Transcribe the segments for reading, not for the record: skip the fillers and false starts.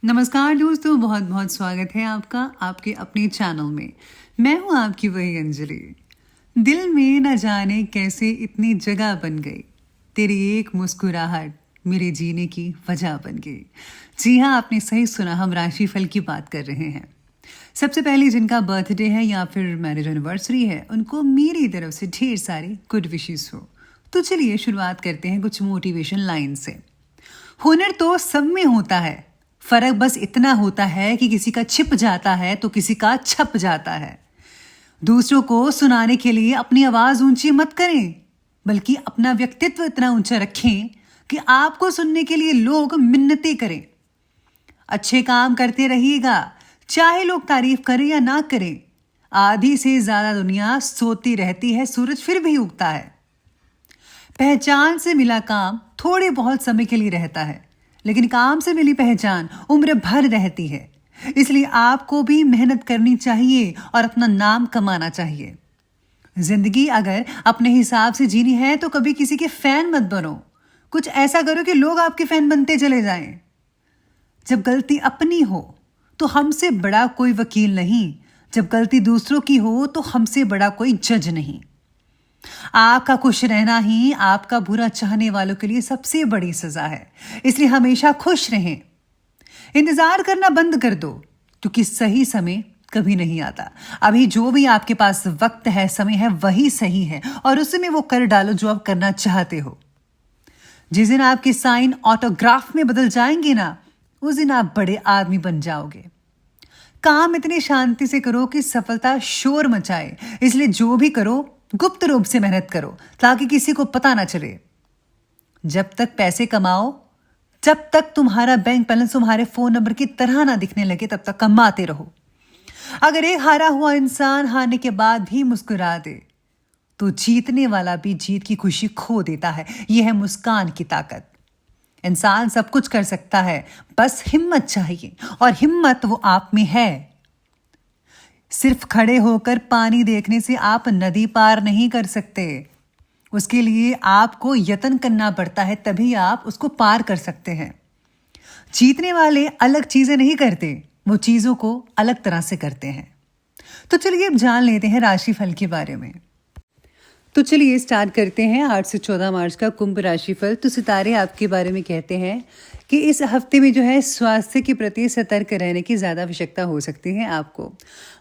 नमस्कार दोस्तों, बहुत बहुत स्वागत है आपका आपके अपने चैनल में। मैं हूं आपकी वही अंजलि। दिल में न जाने कैसे इतनी जगह बन गई, तेरी एक मुस्कुराहट मेरे जीने की वजह बन गई। जी हाँ, आपने सही सुना, हम राशिफल की बात कर रहे हैं। सबसे पहले जिनका बर्थडे है या फिर मैरिज एनिवर्सरी है, उनको मेरी तरफ से ढेर सारी गुड विशेस हो। तो चलिए शुरुआत करते हैं कुछ मोटिवेशन लाइन से। हुनर तो सब में होता है, फर्क बस इतना होता है कि किसी का छिप जाता है तो किसी का छप जाता है। दूसरों को सुनाने के लिए अपनी आवाज ऊंची मत करें, बल्कि अपना व्यक्तित्व इतना ऊंचा रखें कि आपको सुनने के लिए लोग मिन्नतें करें। अच्छे काम करते रहिएगा, चाहे लोग तारीफ करें या ना करें। आधी से ज्यादा दुनिया सोती रहती है, सूरज फिर भी उगता है। पहचान से मिला काम थोड़े बहुत समय के लिए रहता है, लेकिन काम से मिली पहचान उम्र भर रहती है। इसलिए आपको भी मेहनत करनी चाहिए और अपना नाम कमाना चाहिए। जिंदगी अगर अपने हिसाब से जीनी है तो कभी किसी के फैन मत बनो। कुछ ऐसा करो कि लोग आपके फैन बनते चले जाएं। जब गलती अपनी हो तो हमसे बड़ा कोई वकील नहीं, जब गलती दूसरों की हो तो हमसे बड़ा कोई जज नहीं। आपका खुश रहना ही आपका बुरा चाहने वालों के लिए सबसे बड़ी सजा है, इसलिए हमेशा खुश रहें। इंतजार करना बंद कर दो, क्योंकि सही समय कभी नहीं आता। अभी जो भी आपके पास वक्त है, समय है, वही सही है और उसमें वो कर डालो जो आप करना चाहते हो। जिस दिन आपके साइन ऑटोग्राफ में बदल जाएंगे ना, उस दिन आप बड़े आदमी बन जाओगे। काम इतनी शांति से करो कि सफलता शोर मचाए, इसलिए जो भी करो गुप्त रूप से मेहनत करो ताकि किसी को पता ना चले। जब तक पैसे कमाओ, जब तक तुम्हारा बैंक बैलेंस तुम्हारे फोन नंबर की तरह ना दिखने लगे, तब तक कमाते रहो। अगर एक हारा हुआ इंसान हारने के बाद भी मुस्कुरा दे तो जीतने वाला भी जीत की खुशी खो देता है। यह है मुस्कान की ताकत। इंसान सब कुछ कर सकता है, बस हिम्मत चाहिए, और हिम्मत वो आप में है। सिर्फ खड़े होकर पानी देखने से आप नदी पार नहीं कर सकते। उसके लिए आपको यत्न करना पड़ता है, तभी आप उसको पार कर सकते हैं। जीतने वाले अलग चीजें नहीं करते, वो चीजों को अलग तरह से करते हैं। तो चलिए अब जान लेते हैं राशिफल के बारे में। तो चलिए स्टार्ट करते हैं 8 से 14 मार्च का कुंभ राशिफल। तो सितारे आपके बारे में कहते हैं कि इस हफ्ते में जो है स्वास्थ्य के प्रति सतर्क रहने की ज़्यादा आवश्यकता हो सकती है। आपको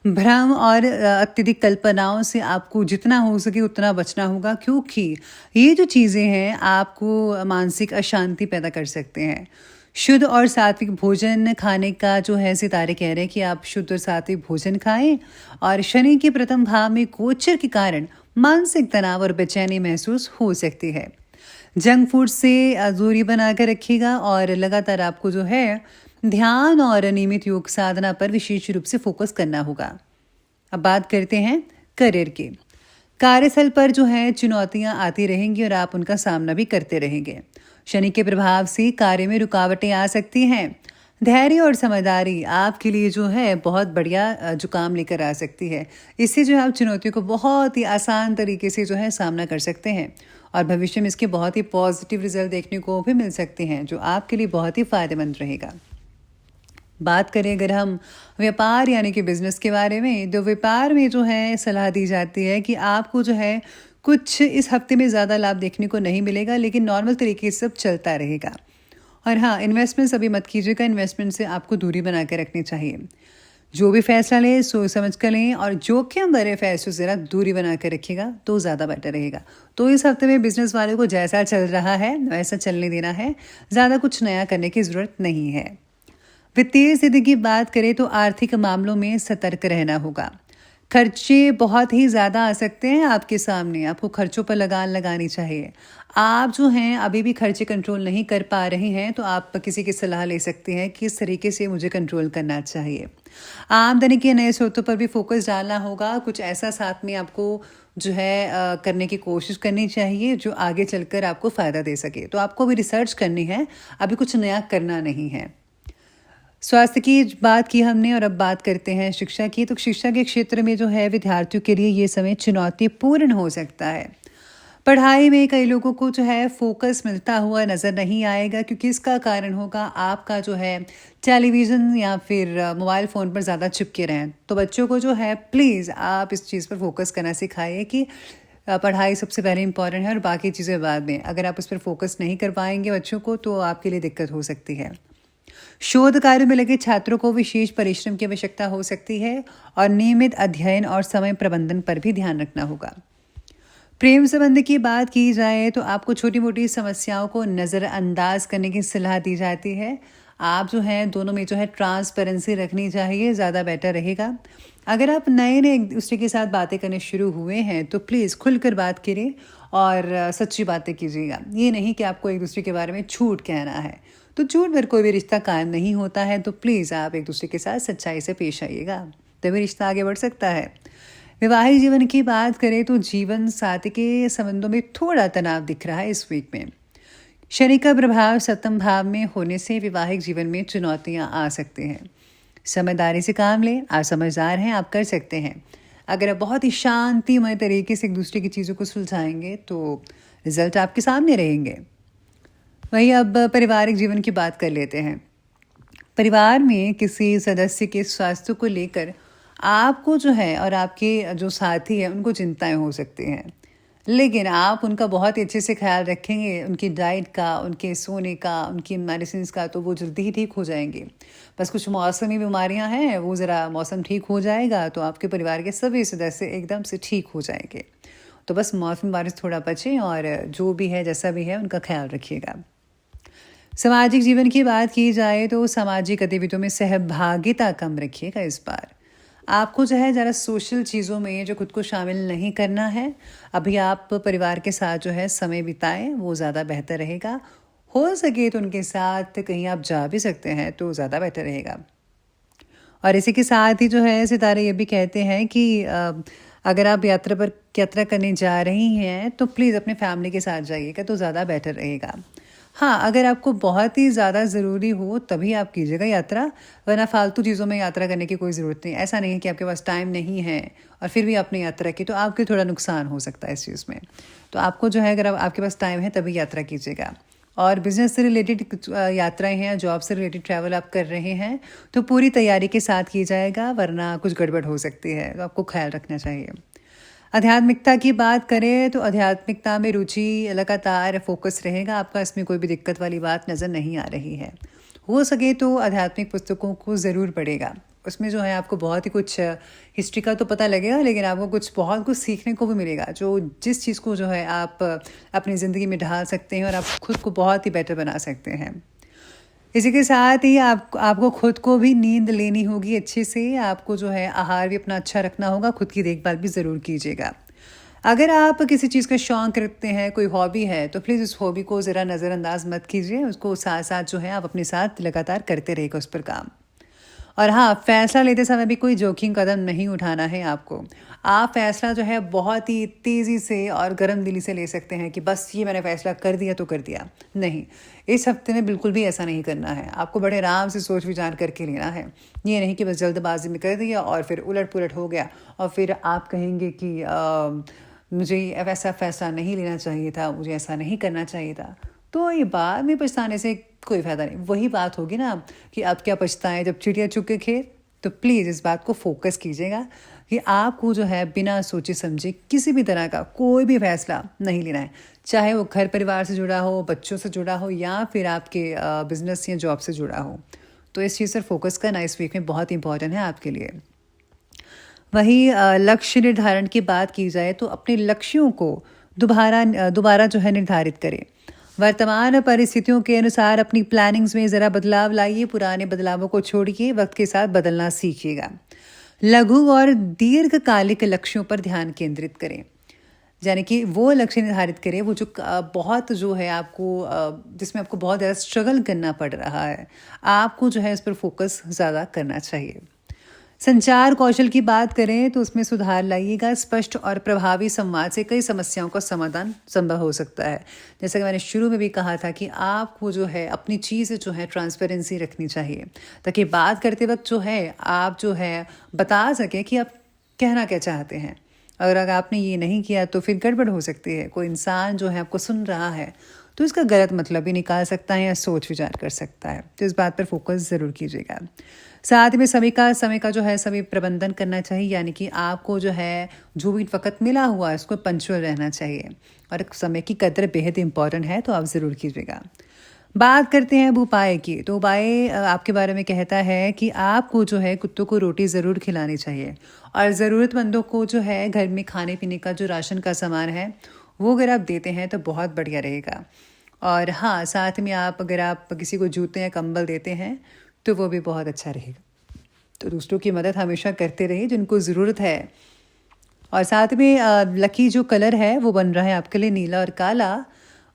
भ्रम और अत्यधिक कल्पनाओं से आपको जितना हो सके उतना बचना होगा, क्योंकि ये जो चीज़ें हैं आपको मानसिक अशांति पैदा कर सकते हैं। शुद्ध और सात्विक भोजन खाने का जो है सितारे कह रहे हैं कि आप शुद्ध और सात्विक भोजन खाएं। और शनि के प्रथम भाव में गोचर के कारण मानसिक तनाव और बेचैनी महसूस हो सकती है। जंक फूड से दूरी बनाकर रखिएगा और लगातार आपको जो है ध्यान और नियमित योग साधना पर विशेष रूप से फोकस करना होगा। अब बात करते हैं करियर की। कार्यस्थल पर जो है चुनौतियां आती रहेंगी और आप उनका सामना भी करते रहेंगे। शनि के प्रभाव से कार्य में रुकावटें आ सकती हैं। धैर्य और समझदारी आपके लिए जो है बहुत बढ़िया जो काम लेकर आ सकती है। इससे जो है आप चुनौतियों को बहुत ही आसान तरीके से जो है सामना कर सकते हैं और भविष्य में इसके बहुत ही पॉजिटिव रिजल्ट देखने को भी मिल सकते हैं, जो आपके लिए बहुत ही फायदेमंद रहेगा। बात करें अगर हम व्यापार यानी कि बिजनेस के बारे में, तो व्यापार में जो है सलाह दी जाती है कि आपको जो है कुछ इस हफ्ते में ज़्यादा लाभ देखने को नहीं मिलेगा, लेकिन नॉर्मल तरीके से सब चलता रहेगा। और हाँ, इन्वेस्टमेंट्स अभी मत कीजिएगा, इन्वेस्टमेंट से आपको दूरी बना के रखनी चाहिए। जो भी फैसला लें सोच समझ कर लें और जोखिम भरे फैसलों से ज़रा दूरी बना कर रखिएगा तो ज़्यादा बेटर रहेगा। तो इस हफ्ते में बिजनेस वालों को जैसा चल रहा है वैसा चलने देना है, ज़्यादा कुछ नया करने की ज़रूरत नहीं है। वित्तीय स्थिति की बात करें तो आर्थिक मामलों में सतर्क रहना होगा। खर्चे बहुत ही ज़्यादा आ सकते हैं आपके सामने, आपको खर्चों पर लगान लगानी चाहिए। आप जो हैं अभी भी खर्चे कंट्रोल नहीं कर पा रहे हैं, तो आप किसी की सलाह ले सकते हैं कि किस तरीके से मुझे कंट्रोल करना चाहिए। आमदनी के नए स्रोतों पर भी फोकस डालना होगा। कुछ ऐसा साथ में आपको जो है करने की कोशिश करनी चाहिए जो आगे चलकर आपको फ़ायदा दे सके। तो आपको भी रिसर्च करनी है, अभी कुछ नया करना नहीं है। स्वास्थ्य की बात की हमने और अब बात करते हैं शिक्षा की। तो शिक्षा के क्षेत्र में जो है विद्यार्थियों के लिए ये समय चुनौतीपूर्ण हो सकता है। पढ़ाई में कई लोगों को जो है फोकस मिलता हुआ नज़र नहीं आएगा, क्योंकि इसका कारण होगा आपका जो है टेलीविज़न या फिर मोबाइल फ़ोन पर ज़्यादा चिपके रहें। तो बच्चों को जो है प्लीज़ आप इस चीज़ पर फोकस करना सिखाइए कि पढ़ाई सबसे पहले इम्पॉर्टेंट है और बाकी चीज़ें बाद में। अगर आप उस पर फोकस नहीं कर पाएंगे बच्चों को तो आपके लिए दिक्कत हो सकती है। शोध कार्य में लगे छात्रों को विशेष परिश्रम की आवश्यकता हो सकती है और नियमित अध्ययन और समय प्रबंधन पर भी ध्यान रखना होगा। प्रेम संबंध की बात की जाए तो आपको छोटी मोटी समस्याओं को नज़रअंदाज करने की सलाह दी जाती है। आप जो है दोनों में जो है ट्रांसपेरेंसी रखनी चाहिए, ज़्यादा बेटर रहेगा। अगर आप नए नए एक दूसरे के साथ बातें करने शुरू हुए हैं तो प्लीज़ खुलकर बात करें और सच्ची बातें कीजिएगा। ये नहीं कि आपको एक दूसरे के बारे में झूठ कहना है, तो झूठ पर कोई भी रिश्ता कायम नहीं होता है। तो प्लीज़ आप एक दूसरे के साथ सच्चाई से पेश आइएगा, तभी रिश्ता आगे बढ़ सकता है। वैवाहिक जीवन की बात करें तो जीवन साथी के संबंधों में थोड़ा तनाव दिख रहा है इस वीक में। शनि का प्रभाव सप्तम भाव में होने से वैवाहिक जीवन में चुनौतियां आ सकती हैं। समझदारी से काम लें, आप समझदार हैं, आप कर सकते हैं। अगर आप बहुत ही शांतिमय तरीके से एक दूसरे की चीज़ों को सुलझाएंगे तो रिजल्ट आपके सामने रहेंगे। वहीं अब पारिवारिक जीवन की बात कर लेते हैं। परिवार में किसी सदस्य के स्वास्थ्य को लेकर आपको जो है और आपके जो साथी हैं उनको चिंताएं हो सकती हैं, लेकिन आप उनका बहुत ही अच्छे से ख्याल रखेंगे, उनकी डाइट का, उनके सोने का, उनकी मेडिसिन का, तो वो जल्दी ही ठीक हो जाएंगे। बस कुछ मौसमी बीमारियां हैं, वो ज़रा मौसम ठीक हो जाएगा तो आपके परिवार के सभी सदस्य एकदम से ठीक हो जाएंगे। तो बस मौसमी बीमारी से थोड़ा बचें और जो भी है जैसा भी है उनका ख्याल रखिएगा। सामाजिक जीवन की बात की जाए तो सामाजिक गतिविधियों में सहभागिता कम रखिएगा इस बार। आपको जो है ज़रा सोशल चीज़ों में जो खुद को शामिल नहीं करना है। अभी आप परिवार के साथ जो है समय बिताएं, वो ज़्यादा बेहतर रहेगा। हो सके तो उनके साथ कहीं आप जा भी सकते हैं तो ज़्यादा बेहतर रहेगा। और इसी के साथ ही जो है सितारे ये भी कहते हैं कि अगर आप यात्रा करने जा रही हैं तो प्लीज़ अपने फैमिली के साथ जाइएगा तो ज़्यादा बेटर रहेगा। हाँ, अगर आपको बहुत ही ज़्यादा ज़रूरी हो तभी आप कीजिएगा यात्रा, वरना फालतू चीज़ों में यात्रा करने की कोई ज़रूरत नहीं। ऐसा नहीं है कि आपके पास टाइम नहीं है और फिर भी आपने यात्रा की तो आपके थोड़ा नुकसान हो सकता है इस चीज़ में। तो आपको जो है अगर आपके पास टाइम है तभी यात्रा कीजिएगा। और बिज़नेस से रिलेटेड यात्राएं हैं, जॉब से रिलेटेड ट्रैवल आप कर रहे हैं तो पूरी तैयारी के साथ की जाएगा, वरना कुछ गड़बड़ हो सकती है, तो आपको ख्याल रखना चाहिए। आध्यात्मिकता की बात करें तो आध्यात्मिकता में रुचि लगातार फोकस रहेगा आपका, इसमें कोई भी दिक्कत वाली बात नज़र नहीं आ रही है। हो सके तो आध्यात्मिक पुस्तकों को ज़रूर पढ़ेगा, उसमें जो है आपको बहुत ही कुछ हिस्ट्री का तो पता लगेगा, लेकिन आपको बहुत कुछ सीखने को भी मिलेगा, जो जिस चीज़ को जो है आप अपनी ज़िंदगी में ढाल सकते हैं और आप खुद को बहुत ही बेटर बना सकते हैं। इसी के साथ ही आपको खुद को भी नींद लेनी होगी अच्छे से, आपको जो है आहार भी अपना अच्छा रखना होगा, खुद की देखभाल भी ज़रूर कीजिएगा। अगर आप किसी चीज़ का शौक़ रखते हैं, कोई हॉबी है, तो प्लीज़ उस हॉबी को ज़रा नज़रअंदाज मत कीजिए, उसको साथ साथ जो है आप अपने साथ लगातार करते रहेगा उस पर काम। और हाँ, फ़ैसला लेते समय भी कोई जोखिम कदम नहीं उठाना है आपको। आप फ़ैसला जो है बहुत ही तेज़ी से और गर्म दिली से ले सकते हैं कि बस ये मैंने फ़ैसला कर दिया तो कर दिया। नहीं, इस हफ्ते में बिल्कुल भी ऐसा नहीं करना है। आपको बड़े आराम से सोच विचार करके लेना है। ये नहीं कि बस जल्दबाजी में कर दिया और फिर उलट-पुलट हो गया और फिर आप कहेंगे कि मुझे वैसा फ़ैसला नहीं लेना चाहिए था, मुझे ऐसा नहीं करना चाहिए था। तो ये बाद में पछताने से कोई फ़ायदा नहीं। वही बात होगी ना कि अब क्या पछताएं जब चिड़िया चुग के खेत। तो प्लीज़ इस बात को फोकस कीजिएगा कि आपको जो है बिना सोचे समझे किसी भी तरह का कोई भी फैसला नहीं लेना है, चाहे वो घर परिवार से जुड़ा हो, बच्चों से जुड़ा हो या फिर आपके बिजनेस या जॉब से जुड़ा हो। तो इस चीज़ पर फोकस करना इस वीक में बहुत इंपॉर्टेंट है आपके लिए। वहीं लक्ष्य निर्धारण की बात की जाए तो अपने लक्ष्यों को दोबारा जो है निर्धारित करें। वर्तमान परिस्थितियों के अनुसार अपनी प्लानिंग्स में ज़रा बदलाव लाइए, पुराने बदलावों को छोड़िए, वक्त के साथ बदलना सीखिएगा। लघु और दीर्घकालिक लक्ष्यों पर ध्यान केंद्रित करें, यानी कि वो लक्ष्य निर्धारित करें वो जो बहुत जो है आपको जिसमें आपको बहुत ज़्यादा स्ट्रगल करना पड़ रहा है, आपको जो है इस पर फोकस ज़्यादा करना चाहिए। संचार कौशल की बात करें तो उसमें सुधार लाइएगा। स्पष्ट और प्रभावी संवाद से कई समस्याओं का समाधान संभव हो सकता है। जैसा कि मैंने शुरू में भी कहा था कि आपको जो है अपनी चीज़ जो है ट्रांसपेरेंसी रखनी चाहिए, ताकि बात करते वक्त जो है आप जो है बता सकें कि आप कहना क्या चाहते हैं। अगर आपने ये नहीं किया तो फिर गड़बड़ हो सकती है। कोई इंसान जो है आपको सुन रहा है तो इसका गलत मतलब भी निकाल सकता है या सोच विचार कर सकता है, तो इस बात पर फोकस ज़रूर कीजिएगा। साथ में समय का जो है समय प्रबंधन करना चाहिए, यानी कि आपको जो है जो भी वक्त मिला हुआ है उसको पंक्चुअल रहना चाहिए, और समय की कदर बेहद इंपॉर्टेंट है, तो आप ज़रूर कीजिएगा। बात करते हैं अब उपाय की, तो उपाय आपके बारे में कहता है कि आपको जो है कुत्तों को रोटी ज़रूर खिलानी चाहिए, और ज़रूरतमंदों को जो है घर में खाने पीने का जो राशन का सामान है वो अगर आप देते हैं तो बहुत बढ़िया रहेगा। और हाँ, साथ में अगर आप किसी को जूते या कंबल देते हैं तो वो भी बहुत अच्छा रहेगा। तो दूसरों की मदद हमेशा करते रहिए जिनको ज़रूरत है। और साथ में लकी जो कलर है वो बन रहा है आपके लिए नीला और काला,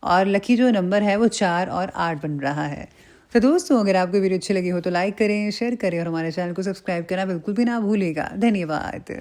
और लकी जो नंबर है वो 4 और 8 बन रहा है। तो दोस्तों, अगर आपको वीडियो अच्छी लगी हो तो लाइक करें, शेयर करें और हमारे चैनल को सब्सक्राइब करना बिल्कुल भी ना भूलिएगा। धन्यवाद।